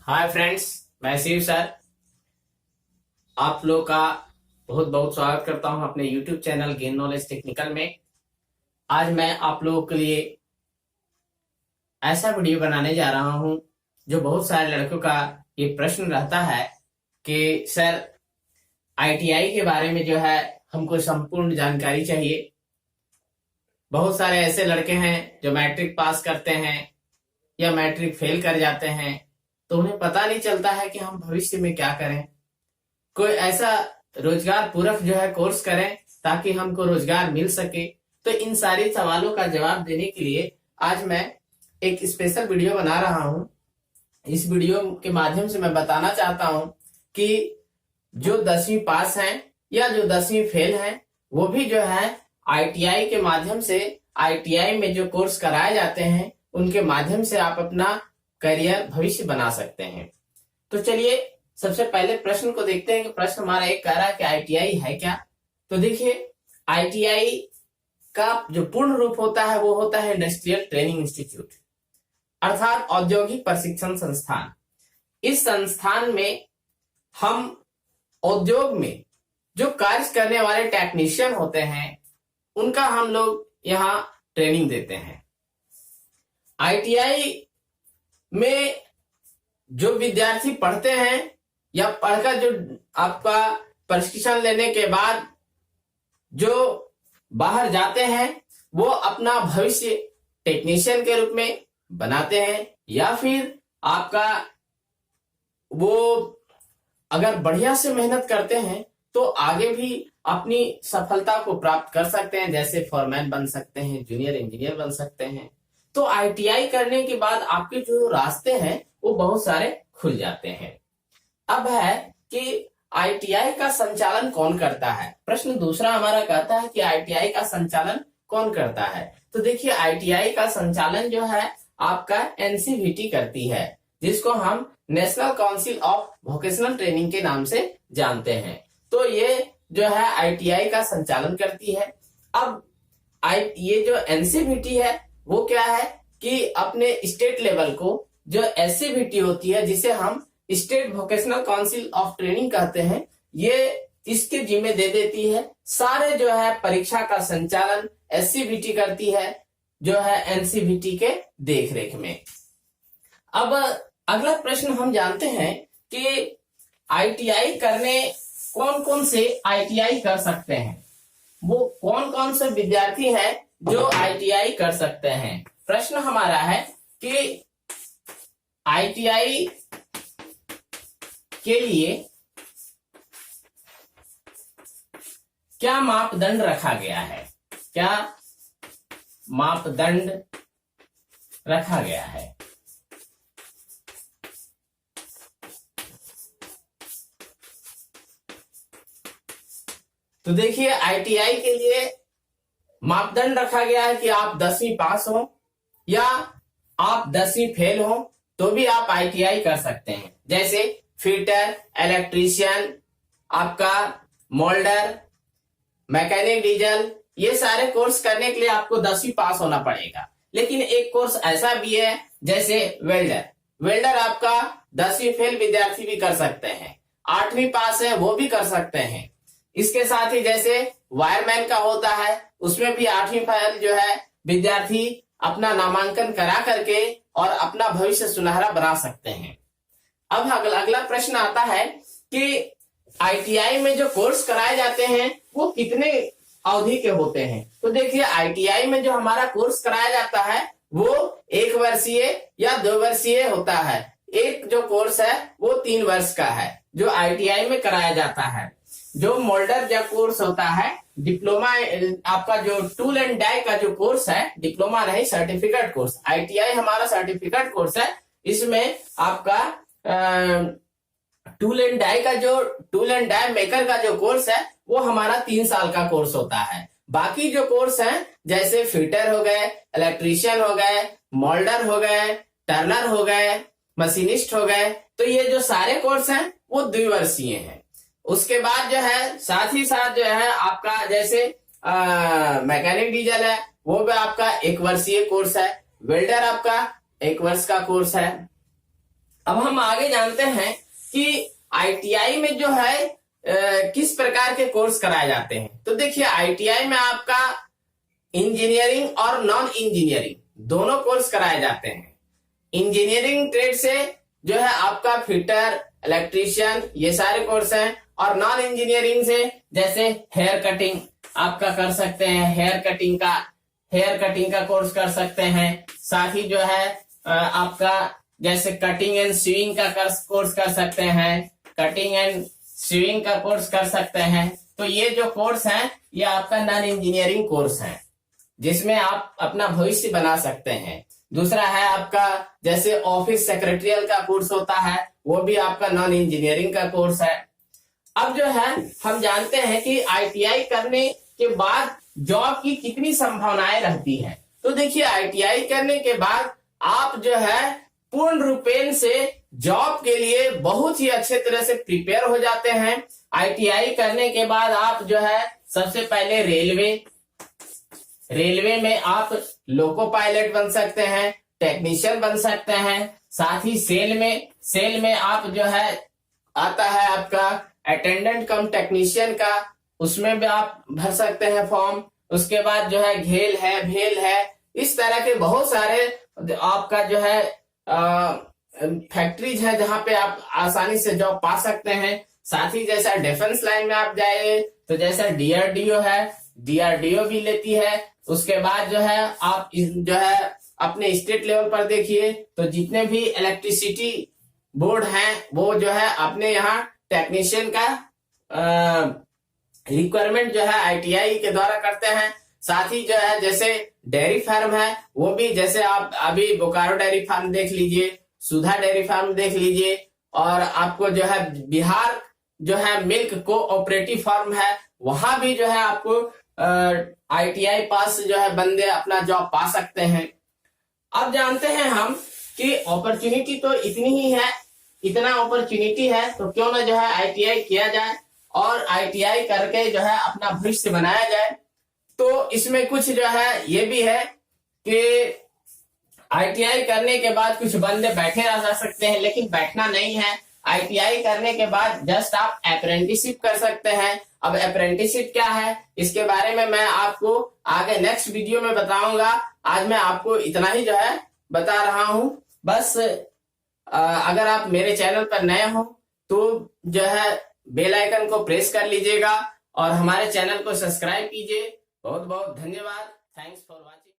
Hi friends, मैं Shiv sir आप लोग का बहुत बहुत स्वागत करता हूं अपने YouTube channel gain knowledge technical में। आज मैं आप लोगों के लिए ऐसा वीडियो बनाने जा रहा हूं जो बहुत सारे लड़कों का ये प्रश्न रहता है कि सर आईटीआई के बारे में जो है हमको संपूर्ण जानकारी चाहिए। बहुत सारे ऐसे लड़के हैं जो मैट्रिक पास करते हैं या मैट्रिक फेल कर जाते हैं, तो उन्हें पता नहीं चलता है कि हम भविष्य में क्या करें। कोई ऐसा रोजगार पूरक जो है कोर्स करें ताकि हमको रोजगार मिल सके। तो इन सारे सवालों का जवाब देने के लिए आज मैं एक स्पेशल वीडियो बना रहा हूं। इस वीडियो के माध्यम से मैं बताना चाहता हूं कि जो 10वीं पास हैं या जो 10वीं फेल हैं वो भी जो है आईटीआई के माध्यम से, आईटीआई में जो कोर्स कराए जाते हैं उनके माध्यम से आप अपना करियर भविष्य बना सकते हैं। तो चलिए सबसे पहले प्रश्न को देखते हैं कि प्रश्न हमारा एक कह रहा है कि आईटीआई है क्या। तो देखिए, आईटीआई का जो पूर्ण रूप होता है वो होता है इंडस्ट्रियल ट्रेनिंग इंस्टीट्यूट, अर्थात औद्योगिक प्रशिक्षण संस्थान। इस संस्थान में हम उद्योग में जो कार्य करने वाले टेक्नीशियन होते हैं उनका हम लोग यहाँ ट्रेनिंग देते हैं। आईटीआई में जो विद्यार्थी पढ़ते हैं या पढ़कर जो आपका प्रशिक्षण लेने के बाद जो बाहर जाते हैं वो अपना भविष्य टेक्नीशियन के रूप में बनाते हैं, या फिर आपका वो अगर बढ़िया से मेहनत करते हैं तो आगे भी अपनी सफलता को प्राप्त कर सकते हैं। जैसे फॉरमैन बन सकते हैं, जूनियर इंजीनियर बन सकते हैं। तो आईटीआई करने के बाद आपके जो रास्ते हैं वो बहुत सारे खुल जाते हैं। अब है कि आईटीआई का संचालन कौन करता है। प्रश्न दूसरा हमारा कहता है कि आईटीआई का संचालन कौन करता है। तो देखिए, आईटीआई का संचालन जो है आपका एनसीवीटी करती है, जिसको हम national council of vocational training के नाम से जानते हैं। तो ये जो है आईटीआई का संचालन करती है। अब ये जो एनसीवीटी है वो क्या है कि अपने स्टेट लेवल को जो एससीवीटी होती है, जिसे हम state vocational council of training कहते हैं, ये इसके जिम्मे दे देती है। सारे जो है परीक्षा का संचालन एससीवीटी करती है, जो है एनसीवीटी के देखरेख में। अब अगला प्रश्न हम जानते हैं कि आईटीआई करने कौन कौन से आईटीआई कर सकते हैं। वो कौन कौन से विद्यार्थी हैं जो आईटीआई कर सकते हैं। प्रश्न हमारा है कि आईटीआई के लिए क्या मापदंड रखा गया है, क्या मापदंड रखा गया है। तो देखिए, आईटीआई के लिए मापदंड रखा गया है कि आप 10वीं पास हो या आप 10वीं फेल हो तो भी आप आईटीआई कर सकते हैं। जैसे फिटर, इलेक्ट्रीशियन, आपका मोल्डर, मैकेनिक डीजल, ये सारे कोर्स करने के लिए आपको 10वीं पास होना पड़ेगा। लेकिन एक कोर्स ऐसा भी है जैसे वेल्डर आपका 10वीं फेल विद्यार्थी भी कर सकते हैं, 8वीं पास है वो भी कर सकते हैं। इसके साथ ही जैसे वायरमैन का होता है, उसमें भी 8वीं फेल जो है विद्यार्थी अपना नामांकन करा करके और अपना भविष्य सुनहरा बना सकते हैं। अब अगला प्रश्न आता है कि आईटीआई में जो कोर्स कराए जाते हैं वो कितने अवधि के होते हैं। तो देखिए, आईटीआई में जो हमारा कोर्स कराया जाता है वो 1 वर्षीय या 2 वर्षीय होता है। एक जो कोर्स है वो 3 वर्ष का है जो आईटीआई में कराया जाता है। जो मोल्डर जो कोर्स होता है, डिप्लोमा, आपका जो टूल एंड डाई का जो कोर्स है, डिप्लोमा नहीं सर्टिफिकेट कोर्स, आईटीआई हमारा सर्टिफिकेट कोर्स है। इसमें आपका टूल एंड डाई मेकर का जो कोर्स है वो हमारा 3 साल का कोर्स होता है। बाकी जो कोर्स है जैसे फिटर हो गए, इलेक्ट्रीशियन हो गए, मोल्डर हो गए, टर्नर हो गए, मशीनिस्ट हो गए, तो ये जो सारे कोर्स हैं वो 2 वर्षीय हैं। उसके बाद जो है साथ ही साथ जो है आपका जैसे मैकेनिक डीजल है वो भी आपका 1 वर्षीय कोर्स है। वेल्डर आपका 1 वर्ष का कोर्स है। अब हम आगे जानते हैं कि आईटीआई में जो है किस प्रकार के कोर्स कराए जाते हैं। तो देखिए, आईटीआई में आपका इंजीनियरिंग और नॉन इंजीनियरिंग दोनों कोर्स कराए जाते हैं। इंजीनियरिंग ट्रेड से जो है आपका फिटर, इलेक्ट्रीशियन, ये सारे कोर्स हैं। और नॉन इंजीनियरिंग से जैसे हेयर कटिंग आपका कर सकते हैं, हेयर कटिंग का कोर्स कर सकते हैं। साथ ही जो है आपका जैसे कटिंग एंड स्यूइंग का कोर्स कर सकते हैं, कटिंग एंड स्यूइंग का कोर्स कर सकते हैं। तो ये जो कोर्स है ये आपका नॉन इंजीनियरिंग कोर्स है, जिसमें आप अपना भविष्य बना सकते हैं। दूसरा है आपका जैसे ऑफिस सेक्रेटरियल का कोर्स होता है, वो भी आपका नॉन इंजीनियरिंग का कोर्स है। अब जो है हम जानते हैं कि आईटीआई करने के बाद जॉब की कितनी संभावनाएं रहती हैं। तो देखिए, आईटीआई करने के बाद आप जो है पूर्ण रूपेण से जॉब के लिए बहुत ही अच्छे तरह से प्रिपेयर हो जाते हैं। आईटीआई करने के बाद आप जो है सबसे पहले रेलवे में आप लोको पायलट बन सकते हैं, टेक्नीशियन बन सकते हैं। साथ ही सेल में आप जो है आता है आपका अटेंडेंट कम टेक्नीशियन का, उसमें भी आप भर सकते हैं फॉर्म। उसके बाद जो है घेल है, भेल है, इस तरह के बहुत सारे आपका जो है फैक्ट्रीज है जहां पे आप आसानी से जॉब पा सकते हैं। साथ ही जैसा डिफेंस लाइन में आप जाए तो जैसा डीआरडीओ है, डीआरडीओ भी लेती है। उसके बाद जो है आप जो है अपने स्टेट लेवल पर देखिए तो जितने भी इलेक्ट्रिसिटी बोर्ड हैं वो जो है अपने यहाँ टेक्नीशियन का रिक्वायरमेंट जो है आईटीआई के द्वारा करते हैं। साथ ही जो है जैसे डेयरी फार्म है, वो भी जैसे आप अभी बोकारो डेयरी फार्म देख लीजिए, सुधा डेयरी फार्म देख लीजिए, और आपको जो है बिहार जो है मिल्क कोऑपरेटिव फार्म है, वहां भी जो है आपको आईटीआई पास जो है बंदे अपना जॉब पा सकते हैं। अब जानते हैं हम कि अपॉर्चुनिटी तो इतनी ही है, इतना अपॉर्चुनिटी है, तो क्यों ना जो है आईटीआई किया जाए और आईटीआई करके जो है अपना भविष्य बनाया जाए। तो इसमें कुछ जो है ये भी है कि आईटीआई करने के बाद कुछ बंदे बैठे रह जा सकते हैं, लेकिन बैठना नहीं है। आईटीआई करने के बाद जस्ट आप अप्रेंटिसशिप कर सकते हैं। अब अप्रेंटिसशिप क्या है इसके बारे में मैं आपको आगे नेक्स्ट वीडियो में बताऊंगा। आज मैं आपको इतना ही जो है बता रहा हूं। बस अगर आप मेरे चैनल पर नए हो तो जो है बेल आइकन को प्रेस कर लीजिएगा और हमारे चैनल को सब्सक्राइब कीजिए। बहुत बहुत धन्यवाद। Thanks for watching.